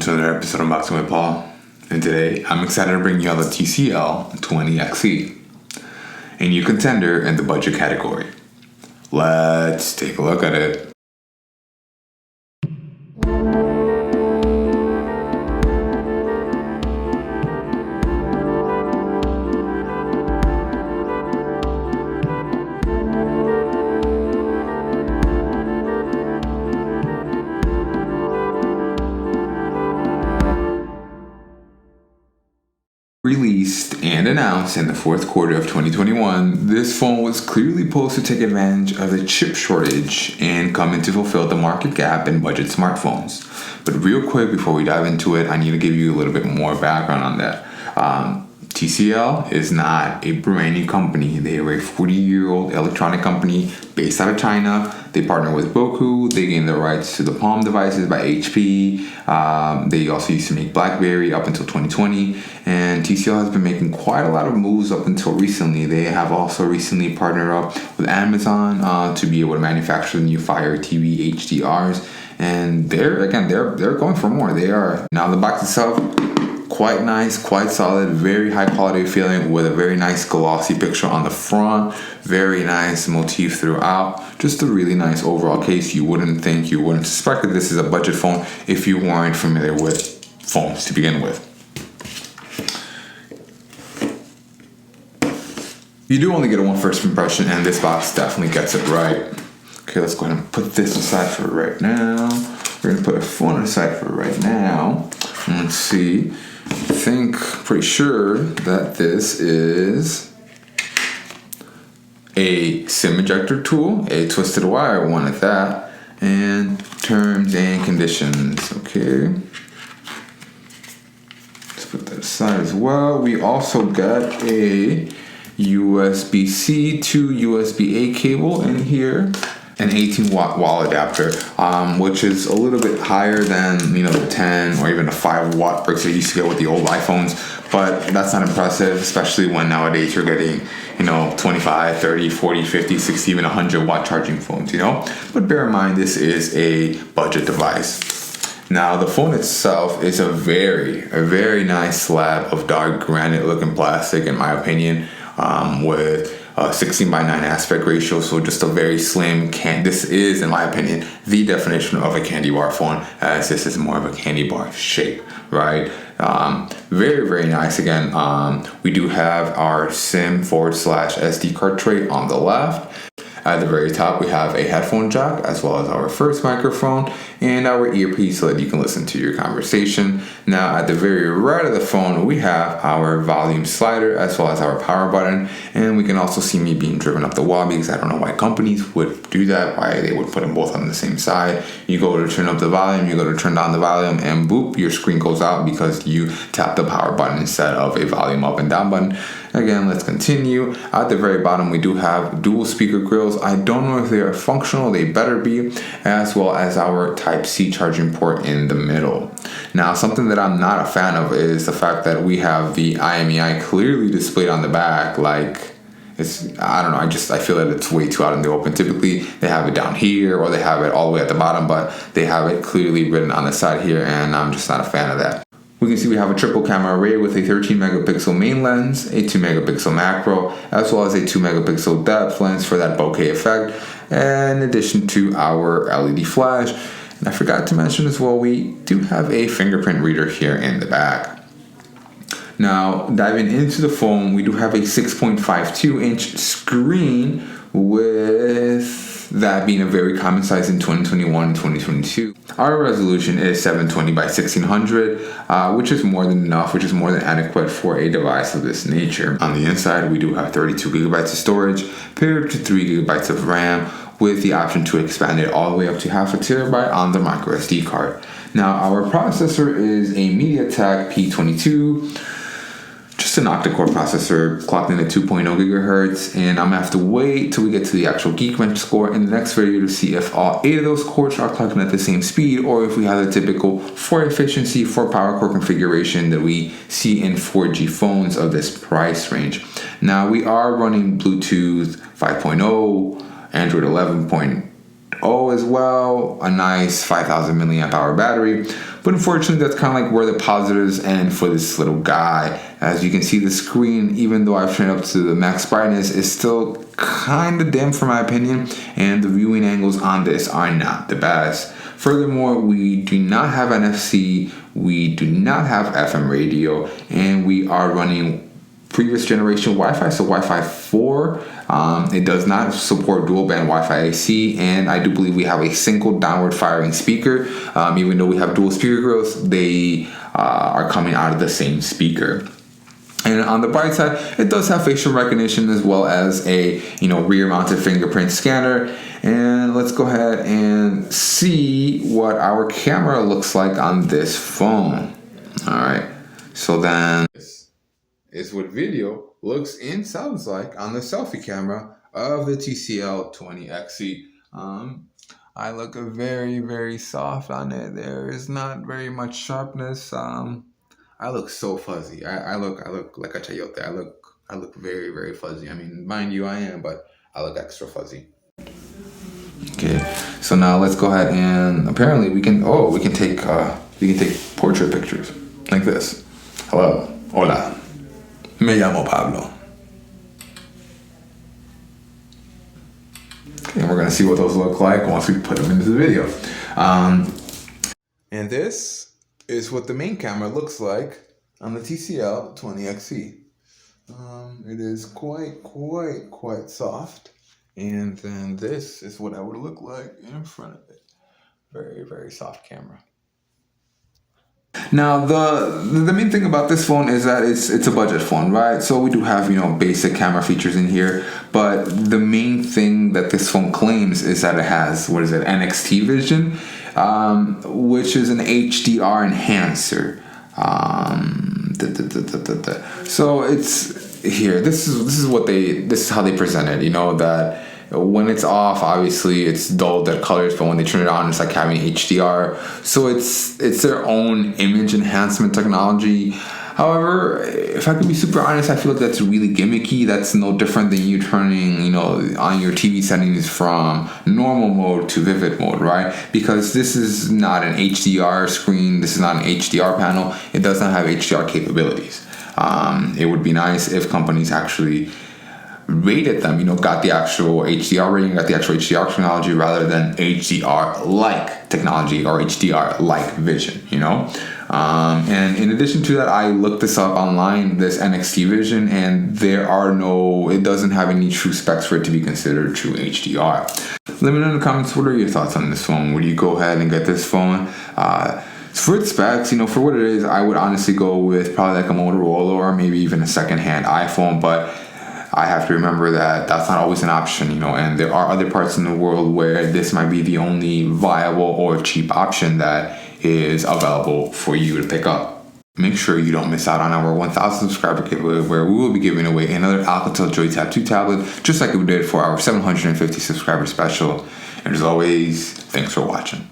to another episode of Boxing with Paul. And today, I'm excited to bring you all the TCL 20XE, a new contender in the budget category. Let's take a look at it. Released and announced in the fourth quarter of 2021, this phone was clearly posed to take advantage of the chip shortage and come in to fulfill the market gap in budget smartphones. But real quick, before we dive into it, I need to give you a little bit more background on that. TCL is not a brand new company. They are a 40-year-old electronic company based out of China. They partner with Roku. They gained the rights to the Palm devices by HP. They also used to make BlackBerry up until 2020. And TCL has been making quite a lot of moves up until recently. They have also recently partnered up with Amazon to be able to manufacture the new Fire TV HDRs. And they're going for more. They are. Now the box itself, quite nice, quite solid, very high quality feeling with a very nice glossy picture on the front, very nice motif throughout, just a really nice overall case. You wouldn't suspect that this is a budget phone if you weren't familiar with phones to begin with. You do only get one first impression, and this box definitely gets it right. Okay, let's go ahead and put this aside for right now. We're going to put a phone aside for right now. Let's see. Pretty sure that this is a SIM ejector tool, a twisted wire one at that, and terms and conditions. Okay. Let's put that aside as well. We also got a USB-C to USB-A cable in here. An 18-watt wall adapter, which is a little bit higher than the 10 or even the 5-watt bricks that you used to get with the old iPhones, but that's not impressive, especially when nowadays you're getting 25, 30, 40, 50, 60, even 100-watt charging phones. But bear in mind, this is a budget device. Now the phone itself is a very nice slab of dark granite looking plastic, in my opinion, with 16:9 aspect ratio, so just a very slim this is, in my opinion, the definition of a candy bar phone, as this is more of a candy bar shape, right? Very nice. Again, we do have our SIM/SD card tray on the left. At the very top, we have a headphone jack, as well as our first microphone and our earpiece so that you can listen to your conversation. Now, at the very right of the phone, we have our volume slider, as well as our power button. And we can also see me being driven up the wall, because I don't know why companies would do that, why they would put them both on the same side. You go to turn up the volume, you go to turn down the volume, and boop, your screen goes out because you tap the power button instead of a volume up and down button. Again, let's continue. At the very bottom, we do have dual speaker grills. I don't know if they are functional, they better be, as well as our Type-C charging port in the middle. Now, something that I'm not a fan of is the fact that we have the IMEI clearly displayed on the back. I feel that it's way too out in the open. Typically, they have it down here or they have it all the way at the bottom, but they have it clearly written on the side here, and I'm just not a fan of that. We can see we have a triple camera array with a 13 megapixel main lens, a 2 megapixel macro, as well as a 2 megapixel depth lens for that bokeh effect, in addition to our LED flash. And I forgot to mention as well, we do have a fingerprint reader here in the back. Now, diving into the phone, we do have a 6.52-inch screen, with that being a very common size in 2021 and 2022. Our resolution is 720 by 1600, which is more than enough, which is more than adequate for a device of this nature. On the inside, we do have 32 gigabytes of storage, paired to 3 gigabytes of RAM, with the option to expand it all the way up to half a terabyte on the micro SD card. Now, our processor is a MediaTek P22, just an octa-core processor clocked in at 2.0 gigahertz, and I'm gonna have to wait till we get to the actual Geekbench score in the next video to see if all 8 of those cores are clocking at the same speed, or if we have the typical 4 efficiency, 4 power core configuration that we see in 4G phones of this price range. Now, we are running Bluetooth 5.0, Android 11.0 as well, a nice 5,000 milliamp hour battery. But unfortunately, that's kind of like where the positives end for this little guy. As you can see, the screen, even though I've turned up to the max brightness, is still kind of dim for my opinion, and the viewing angles on this are not the best. Furthermore, we do not have NFC, we do not have FM radio, and we are running previous generation Wi-Fi, so Wi-Fi 4. It does not support dual band Wi-Fi AC, and I do believe we have a single downward firing speaker. Even though we have dual speaker grills, they are coming out of the same speaker. And on the bright side, it does have facial recognition as well as a rear-mounted fingerprint scanner. And let's go ahead and see what our camera looks like on this phone. All right. So then, this is what video looks and sounds like on the selfie camera of the TCL 20XE. I look very, very soft on it. There is not very much sharpness. I look so fuzzy. I look like a chayote. I look very, very fuzzy. I mean, mind you, I am, but I look extra fuzzy. Okay, so now let's go ahead and apparently we can take portrait pictures like this. Hello, hola, me llamo Pablo. Okay, and we're gonna see what those look like once we put them into the video. And this is what the main camera looks like on the TCL 20XE. It is quite soft. And then this is what I would look like in front of it. Very, very soft camera. Now, the main thing about this phone is that it's a budget phone, right? So we do have, basic camera features in here, but the main thing that this phone claims is that it has, NXT vision, which is an HDR enhancer. So it's here. This is how they present it. That when it's off, obviously it's dulled their colors, but when they turn it on, it's like having HDR. So it's their own image enhancement technology. However, if I could be super honest, I feel like that's really gimmicky. That's no different than you turning, on your TV settings from normal mode to vivid mode, right? Because this is not an HDR screen. This is not an HDR panel. It does not have HDR capabilities. It would be nice if companies actually rated them, got the actual HDR rating, got the actual HDR technology rather than HDR-like technology or HDR-like vision, And in addition to that, I looked this up online, this NXT vision, and it doesn't have any true specs for it to be considered true HDR. Let me know in the comments, what are your thoughts on this phone? Would you go ahead and get this phone? For its specs, for what it is, I would honestly go with probably like a Motorola or maybe even a secondhand iPhone, but I have to remember that that's not always an option, and there are other parts in the world where this might be the only viable or cheap option that is available for you to pick up. Make sure you don't miss out on our 1,000 subscriber giveaway, where we will be giving away another Alcatel Joy Tab 2 tablet, just like we did for our 750 subscriber special. And as always, thanks for watching.